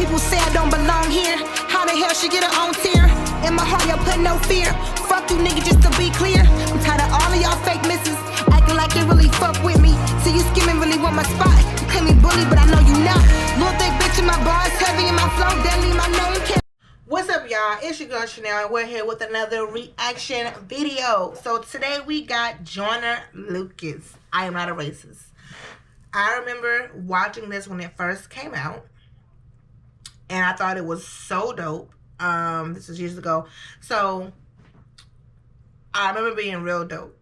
People say I don't belong here. How the hell she get her own tear? In my heart, y'all put no fear. Fuck you niggas, just to be clear. I'm tired of all of y'all fake misses, acting like you really fuck with me. See you skimming, really want my spot. You claim me bully, but I know you not. Little thick bitch in my bars, heavy in my flow, deadly my name. What's up, y'all? It's your girl Chanel, and we're here with another reaction video. So today we got Joyner Lucas. I am not a racist. I remember watching this when it first came out, and I thought it was so dope. This was years ago, so I remember being real dope.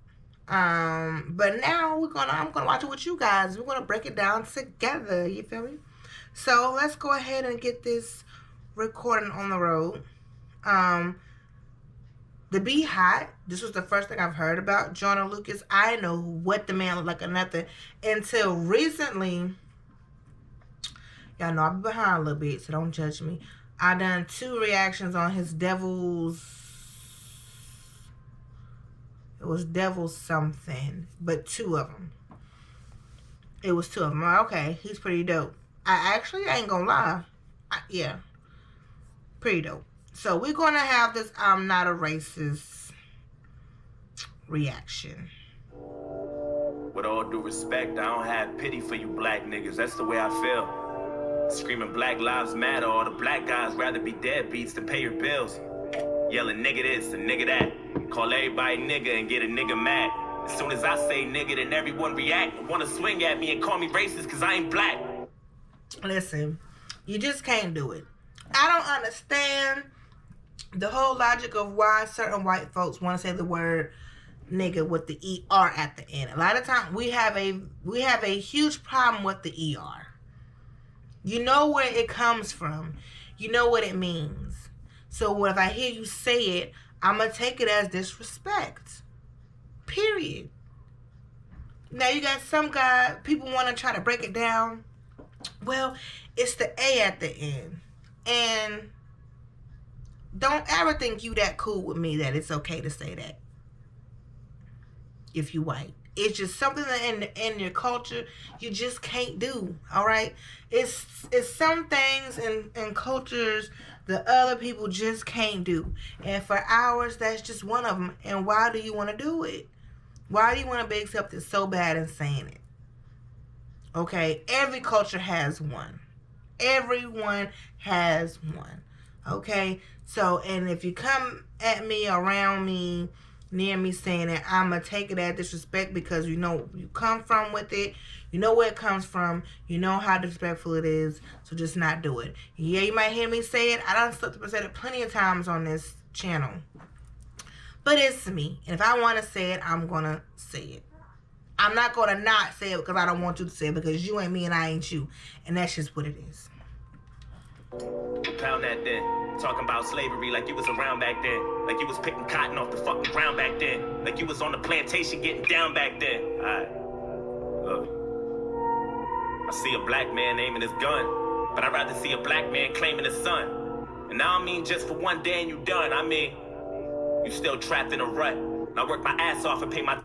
But now I'm gonna watch it with you guys. We're gonna break it down together. You feel me? So let's go ahead and get this recording on the road. The Be Hot. This was the first thing I've heard about Joyner Lucas. I know what the man looked like or nothing until recently. Y'all know I'm behind a little bit, so don't judge me. I done 2 reactions on his Devil's. It was Devil's something, but 2 of them. It was 2 of them. Okay, he's pretty dope. I ain't gonna lie. Yeah, pretty dope. So we're gonna have this I'm not a racist reaction. With all due respect, I don't have pity for you black niggas. That's the way I feel. Screaming Black Lives Matter, all the black guys rather be deadbeats than pay your bills. Yelling nigga this and nigga that. Call everybody nigga and get a nigga mad. As soon as I say nigga, then everyone react and wanna swing at me and call me racist cause I ain't black. Listen, you just can't do it. I don't understand the whole logic of why certain white folks want to say the word nigga with the ER at the end. A lot of times we have a huge problem with the ER. You know where it comes from. You know what it means. So if I hear you say it, I'm going to take it as disrespect. Period. Now you got some guy, people want to try to break it down. Well, it's the A at the end. And don't ever think you that cool with me that it's okay to say that. If you white. It's just something that in your culture you just can't do. All right, it's some things in cultures that other people just can't do, and for ours that's just one of them. And why do you want to do it? Why do you want to be accepted so bad in saying it? Okay, every culture has one. Everyone has one. Okay, so and if you come at me, around me, near me saying that, I'm going to take it as disrespect because you know you come from with it. You know where it comes from. You know how disrespectful it is. So just not do it. Yeah, you might hear me say it. I done slipped up and said it plenty of times on this channel. But it's me. And if I want to say it, I'm going to say it. I'm not going to not say it because I don't want you to say it because you ain't me and I ain't you. And that's just what it is. Pound that then. Talking about slavery like you was around back then. Like you was picking cotton off the fucking ground back then. Like you was on the plantation getting down back then. Alright. Look. I see a black man aiming his gun, but I'd rather see a black man claiming his son. And I don't mean just for one day and you done. I mean, you still trapped in a rut. And I work my ass off and pay my...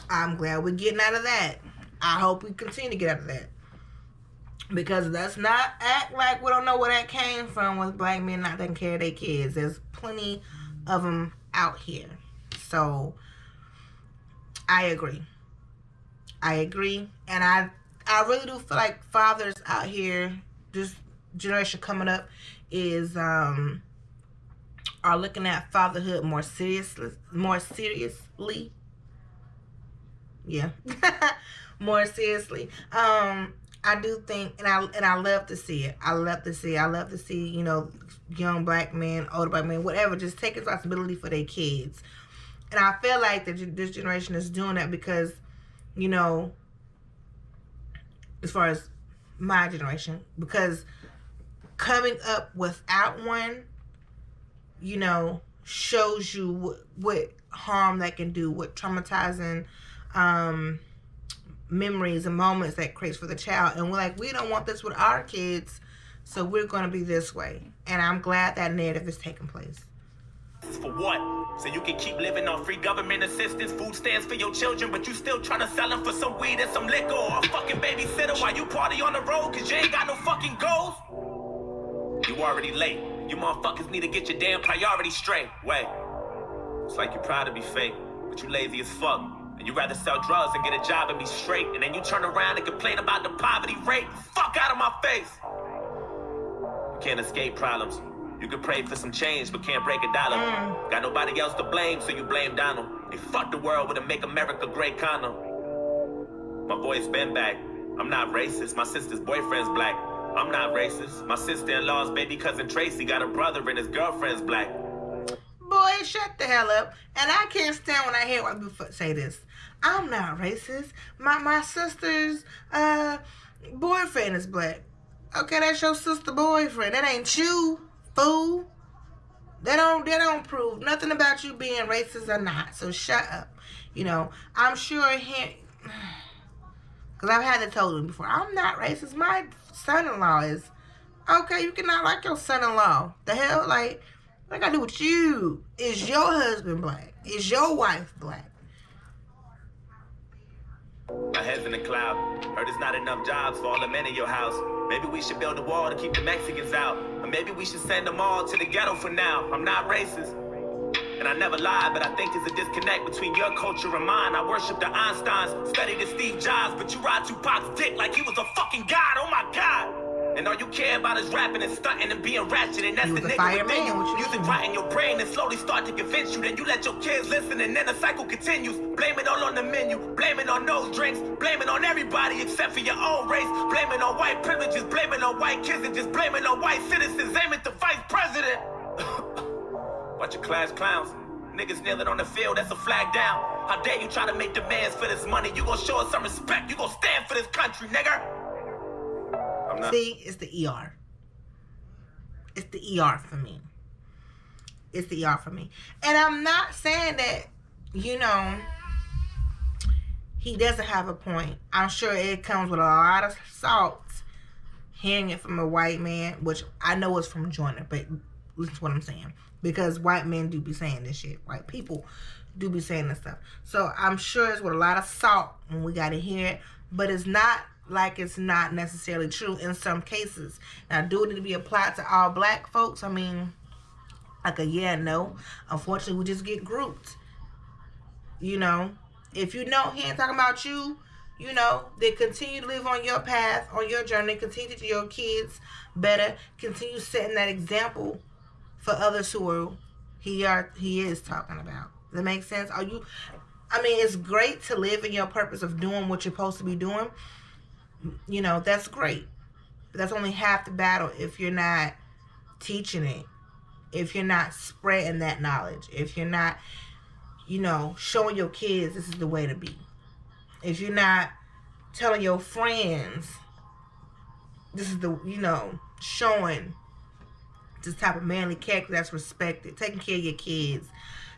I'm glad we're getting out of that. I hope we continue to get out of that. Because let's not act like we don't know where that came from with black men not taking care of their kids. There's plenty of them out here. So, I agree. I agree. And I really do feel like fathers out here, this generation coming up, is are looking at fatherhood more seriously. Yeah. More seriously. I do think, and I love to see it. I love to see, you know, young black men, older black men, whatever, just take responsibility for their kids. And I feel like that this generation is doing that because, you know, as far as my generation, because coming up without one, you know, shows you what harm that can do, what traumatizing memories and moments that creates for the child. And we're like, we don't want this with our kids, so we're going to be this way. And I'm glad that narrative is taking place. For what? So you can keep living on free government assistance, food stamps for your children, but you still trying to sell them for some weed and some liquor or a fucking babysitter while you party on the road because you ain't got no fucking goals? already late. You motherfuckers need to get your damn priorities straight. Wait, it's like you're proud to be fake, but you lazy as fuck. And you rather sell drugs and get a job and be straight. And then you turn around and complain about the poverty rate. Fuck out of my face. You can't escape problems. You can pray for some change, but can't break a dollar. Got nobody else to blame, so you blame Donald. They fucked the world with a Make America Great condom. My boy's been back. I'm not racist. My sister's boyfriend's black. I'm not racist. My sister-in-law's baby cousin Tracy got a brother and his girlfriend's black. Boy, shut the hell up. And I can't stand when I hear white people say this. I'm not racist. My sister's boyfriend is black. Okay, that's your sister boyfriend. That ain't you, fool. They don't prove nothing about you being racist or not. So shut up. You know, I'm sure him, because I've had to tell him before, I'm not racist. My son-in-law is. Okay, you cannot like your son-in-law. The hell? Like, what I gotta do with you? Is your husband black? Is your wife black? My head's in the cloud. Heard there's not enough jobs for all the men in your house. Maybe we should build a wall to keep the Mexicans out. Or maybe we should send them all to the ghetto for now. I'm not racist. And I never lied, but I think there's a disconnect between your culture and mine. I worship the Einsteins, studied the Steve Jobs, but you ride Tupac's dick like he was a fucking god. Oh my God. And all you care about is rapping and stunting and being ratchet. And that's the nigga within you. Use it right in your brain and slowly start to convince you. Then you let your kids listen and then the cycle continues. Blame it all on the menu. Blame it on those drinks. Blame it on everybody except for your own race. Blame it on white privileges. Blame it on white kids and just blame it on white citizens. Aim at the vice president. Bunch of class clowns. Niggas kneeling on the field, that's a flag down. How dare you try to make demands for this money? You gon' show us some respect. You gon' stand for this country, nigga. See, it's the ER. It's the ER for me. It's the ER for me. And I'm not saying that, you know, he doesn't have a point. I'm sure it comes with a lot of salt hearing it from a white man, which I know is from Joyner, but listen to what I'm saying. Because white men do be saying this shit. White people do be saying this stuff. So I'm sure it's with a lot of salt when we got to hear it. But it's not like it's not necessarily true in some cases. Now, do it need to be applied to all black folks? I mean, like a yeah, no. Unfortunately, we just get grouped. You know, if you know he ain't talking about you, you know, then continue to live on your path, on your journey. Continue to do your kids better. Continue setting that example for others who are he is talking about. Does that make sense? I mean, it's great to live in your purpose of doing what you're supposed to be doing. You know, that's great. But that's only half the battle if you're not teaching it. If you're not spreading that knowledge. If you're not, you know, showing your kids this is the way to be. If you're not telling your friends this is the, you know, showing this type of manly character that's respected. Taking care of your kids.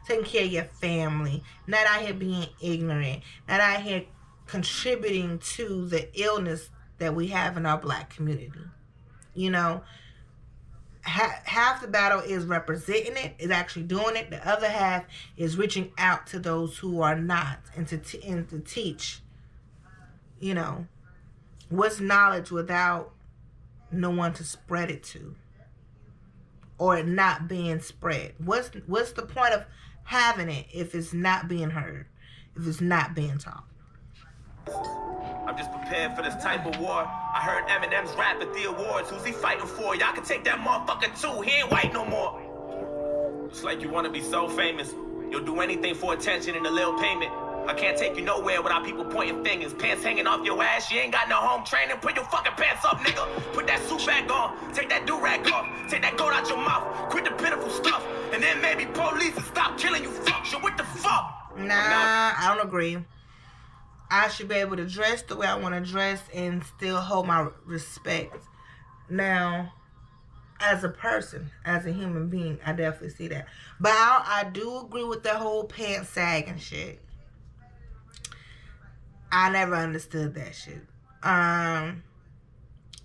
Taking care of your family. Not out here being ignorant. Not out here contributing to the illness that we have in our black community. You know, half the battle is representing it, is actually doing it. The other half is reaching out to those who are not, and to teach. You know, what's knowledge without no one to spread it to, or it not being spread? What's the point of having it if it's not being heard, if it's not being taught? I'm just prepared for this type of war. I heard Eminem's rap at the awards. Who's he fighting for? Y'all can take that motherfucker too. He ain't white no more. It's like you want to be so famous. You'll do anything for attention and a little payment. I can't take you nowhere without people pointing fingers. Pants hanging off your ass. You ain't got no home training. Put your fucking pants up, nigga. Put that suit back on. Take that do-rag off. Take that goat out your mouth. Quit the pitiful stuff. And then maybe police will stop killing you. Fuck you. What the fuck? Nah, I don't agree. I should be able to dress the way I want to dress and still hold my respect. Now, as a person, as a human being, I definitely see that. But I do agree with the whole pants sagging shit. I never understood that shit.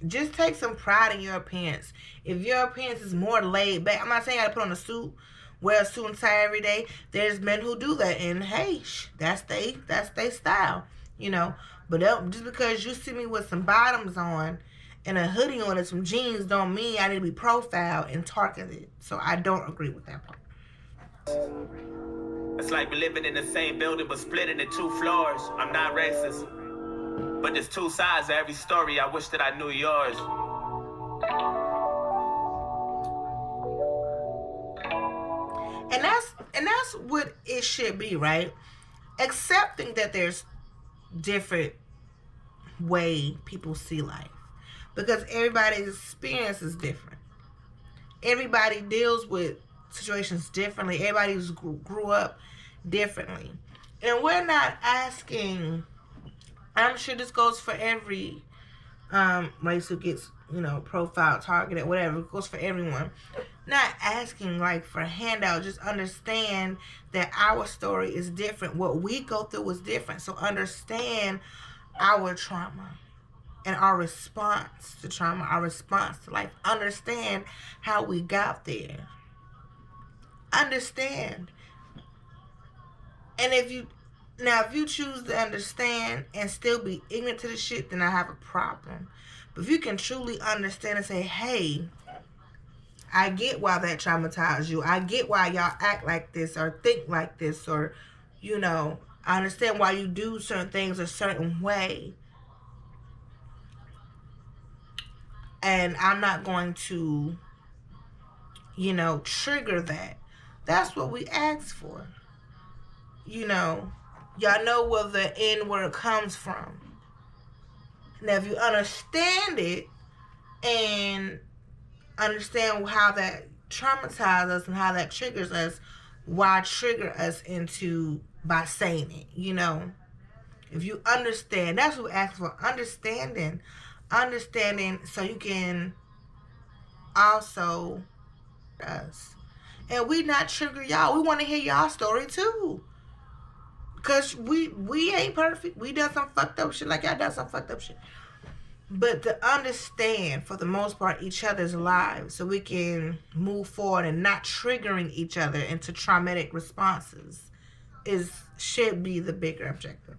Just take some pride in your appearance. If your appearance is more laid back, I'm not saying you gotta put on a suit, wear a suit and tie every day. There's men who do that, and hey, that's they style, you know. But just because you see me with some bottoms on and a hoodie on and some jeans don't mean I need to be profiled and targeted. So I don't agree with that part. It's like we're living in the same building but split into 2 floors. I'm not racist, but there's 2 sides to every story. I wish that I knew yours. And that's what it should be, right? Accepting that there's different way people see life, because everybody's experience is different. Everybody deals with situations differently. Everybody's grew up differently, and we're not asking. I'm sure this goes for every race who gets, profiled, targeted, whatever. It goes for everyone. Not asking like for a handout. Just understand that our story is different. What we go through is different. So understand our trauma and our response to trauma, our response to life. Understand how we got there. Understand. And if you choose to understand and still be ignorant to the shit, then I have a problem. But if you can truly understand and say, hey, I get why that traumatized you. I get why y'all act like this or think like this, or, I understand why you do certain things a certain way. And I'm not going to, trigger that. That's what we ask for. Y'all know where the N word comes from. Now, if you understand it and understand how that traumatizes us and how that triggers us, why trigger us into by saying it, If you understand, that's what we ask for, understanding so you can also us. And we not trigger y'all. We want to hear y'all story too. Because we ain't perfect. We done some fucked up shit like y'all done some fucked up shit. But to understand, for the most part, each other's lives so we can move forward and not triggering each other into traumatic responses should be the bigger objective.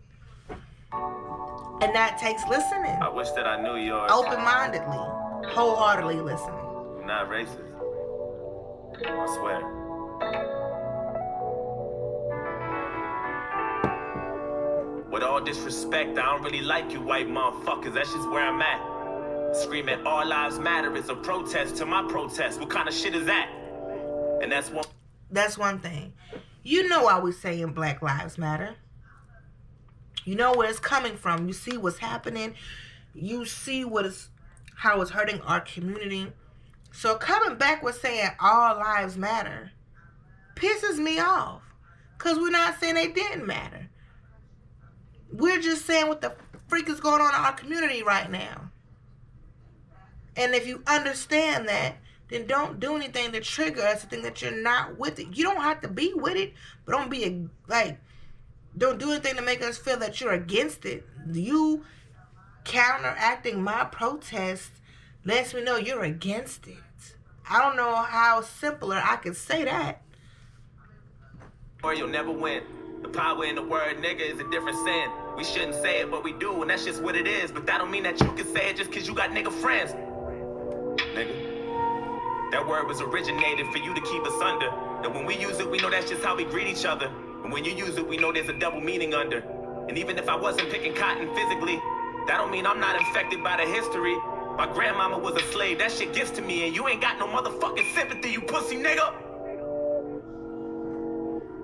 And that takes listening. I wish that I knew yours. Open-mindedly, wholeheartedly listening. I'm not racist. I swear. With all disrespect, I don't really like you white motherfuckers. That's just where I'm at. Screaming all lives matter is a protest to my protest. What kind of shit is that? And that's one thing. You know why we saying Black Lives Matter. You know where it's coming from. You see what's happening. You see how it's hurting our community. So coming back with saying all lives matter pisses me off. Because we're not saying they didn't matter. We're just saying what the freak is going on in our community right now. And if you understand that, then don't do anything to trigger us to think that you're not with it. You don't have to be with it, but don't do anything to make us feel that you're against it. You counteracting my protest lets me know you're against it. I don't know how simpler I could say that. Or you'll never win. The power in the word nigga is a different sin. We shouldn't say it, but we do, and that's just what it is. But that don't mean that you can say it just because you got nigga friends. Nigga. That word was originated for you to keep us under. And when we use it, we know that's just how we greet each other. And when you use it, we know there's a double meaning under. And even if I wasn't picking cotton physically, that don't mean I'm not infected by the history. My grandmama was a slave. That shit gets to me, and you ain't got no motherfucking sympathy, you pussy nigga.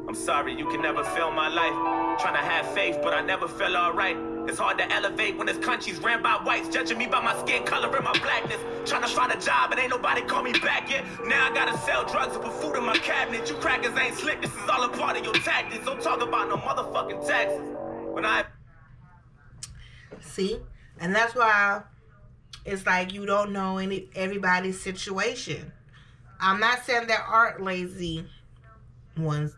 I'm sorry, you can never feel my life. Trying to have faith, but I never feel alright. It's hard to elevate when this country's ran by whites, judging me by my skin color and my blackness. Trying to find a job, and ain't nobody call me back yet. Now I gotta sell drugs and put food in my cabinet. You crackers ain't slick, this is all a part of your tactics. Don't talk about no motherfucking taxes. When I... See? And that's why it's like you don't know everybody's situation. I'm not saying there aren't lazy ones,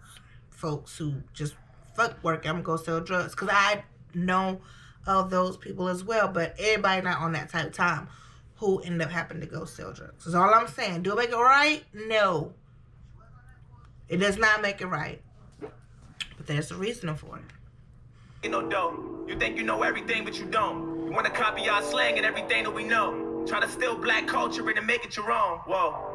folks who just fuck work, I'm gonna go sell drugs, because I know of those people as well, but everybody not on that type of time who end up having to go sell drugs. That's all I'm saying. Do it make it right? No. It does not make it right. But there's a reason for it. Ain't no dough. You think you know everything, but you don't. You wanna copy our slang and everything that we know. Try to steal black culture and make it your own. Whoa.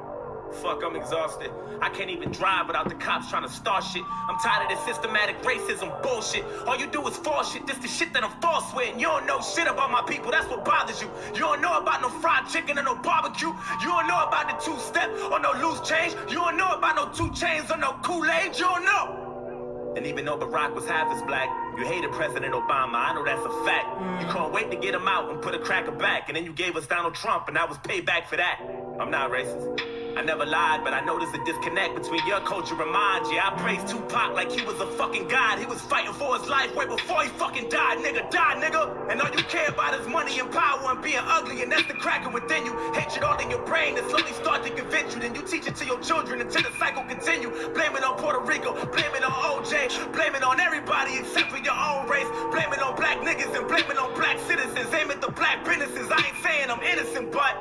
Fuck, I'm exhausted. I can't even drive without the cops trying to start shit. I'm tired of this systematic racism bullshit. All you do is false shit. This the shit that I'm false with. And you don't know shit about my people. That's what bothers you. You don't know about no fried chicken or no barbecue. You don't know about the two-step or no loose change. You don't know about no 2 chains or no Kool-Aid. You don't know. And even though Barack was half as black, you hated President Obama. I know that's a fact. You couldn't wait to get him out and put a cracker back. And then you gave us Donald Trump, and that was payback for that. I'm not racist. I never lied, but I noticed a disconnect between your culture and mine. Yeah, I praised Tupac like he was a fucking god. He was fighting for his life way before he fucking died, nigga. Die, nigga. And all you care about is money and power and being ugly, and that's the cracking within you. Hatred all in your brain that slowly start to convince you. Then you teach it to your children until the cycle continue. Blame it on Puerto Rico, blame it on OJ, blame it on everybody except for your own race. Blame it on black niggas and blame it on black citizens. Aim at the black businesses. I ain't saying I'm innocent, but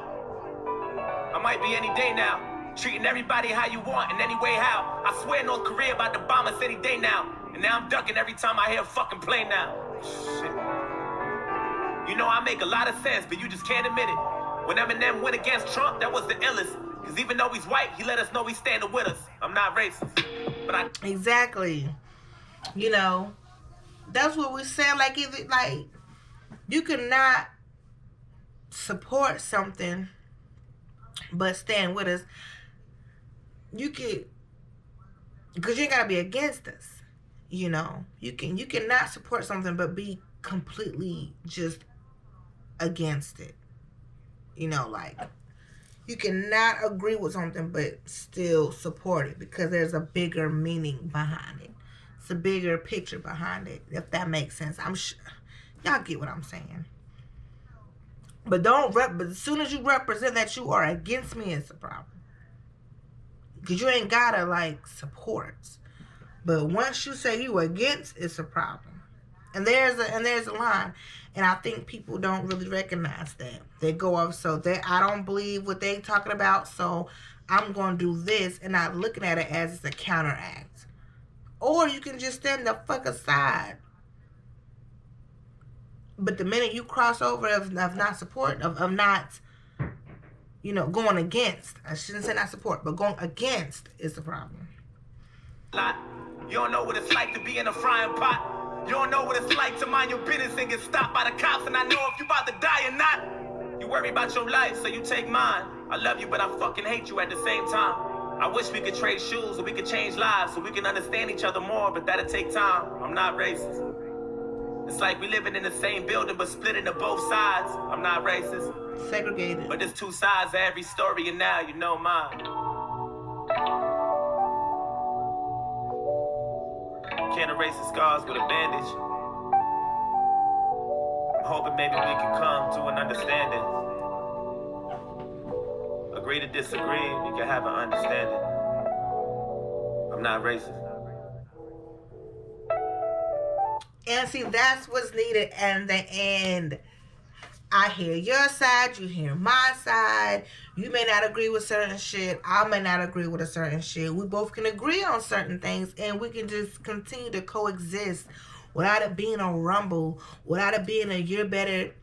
I might be any day now, treating everybody how you want in any way how. I swear North Korea about to bomb us any day now. And now I'm ducking every time I hear a fucking plane now. Shit. You know I make a lot of sense, but you just can't admit it. When Eminem went against Trump, that was the illest. Because even though he's white, he let us know he's standing with us. I'm not racist. But Exactly. You know, that's what we're saying. Like, you cannot support something but stand with us. You could, because you ain't gotta be against us. You know, you cannot support something but be completely just against it. You know, like, you cannot agree with something but still support it because there's a bigger meaning behind it. It's a bigger picture behind it, if that makes sense. I'm sure y'all get what I'm saying. But but as soon as you represent that you are against me, it's a problem. Because you ain't gotta, like, support. But once you say you against, it's a problem. And there's a line. And I think people don't really recognize that. They go off, I don't believe what they talking about, so I'm going to do this, and not looking at it as it's a counteract. Or you can just stand the fuck aside. But the minute you cross over of not support, of not, you know, going against, I shouldn't say not support, but going against is the problem. You don't know what it's like to be in a frying pot. You don't know what it's like to mind your business and get stopped by the cops. And I know if you about to die or not. You worry about your life, so you take mine. I love you, but I fucking hate you at the same time. I wish we could trade shoes or we could change lives so we can understand each other more, but that'll take time. I'm not racist. It's like we living in the same building but split into both sides. I'm not racist. Segregated. But there's 2 sides to every story, and now you know mine. Can't erase the scars with a bandage. I'm hoping maybe we can come to an understanding. Agree to disagree, we can have an understanding. I'm not racist. And see, that's what's needed in the end. I hear your side, you hear my side. You may not agree with certain shit. I may not agree with a certain shit. We both can agree on certain things, and we can just continue to coexist without it being a rumble, without it being a you're better,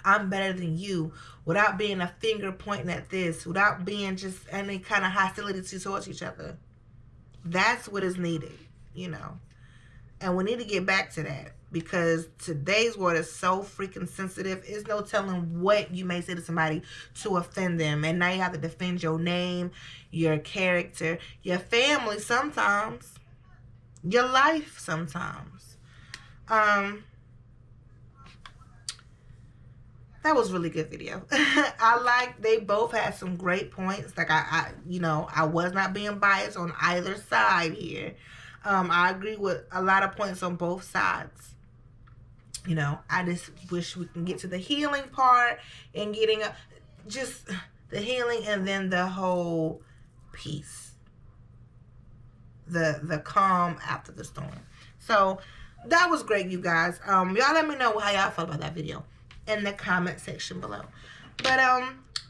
I'm better than you, without being a finger pointing at this, without being just any kind of hostility towards each other. That's what is needed, you know. And we need to get back to that, because today's world is so freaking sensitive. There's no telling what you may say to somebody to offend them. And now you have to defend your name, your character, your family sometimes, your life sometimes. That was a really good video. They both had some great points. Like, I was not being biased on either side here. I agree with a lot of points on both sides. You know, I just wish we can get to the healing part and getting just the healing, and then the whole peace, the calm after the storm. So that was great, you guys. Y'all let me know how y'all felt about that video in the comment section below. But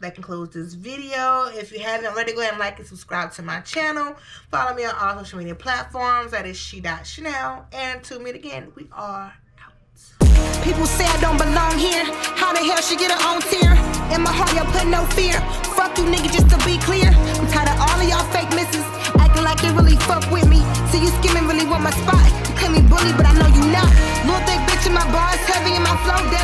that concludes this video. If you haven't already, go ahead and like and subscribe to my channel. Follow me on all social media platforms. That is she.chanel. And to meet again, we are out. People say I don't belong here. How the hell she get her own tier? In my heart, y'all put no fear. Fuck you niggas, just to be clear. I'm tired of all of y'all fake misses, acting like you really fuck with me. See you skimming really want my spot. You claim me bully, but I know you not. Little thick bitch in my bars, heavy in my flow down.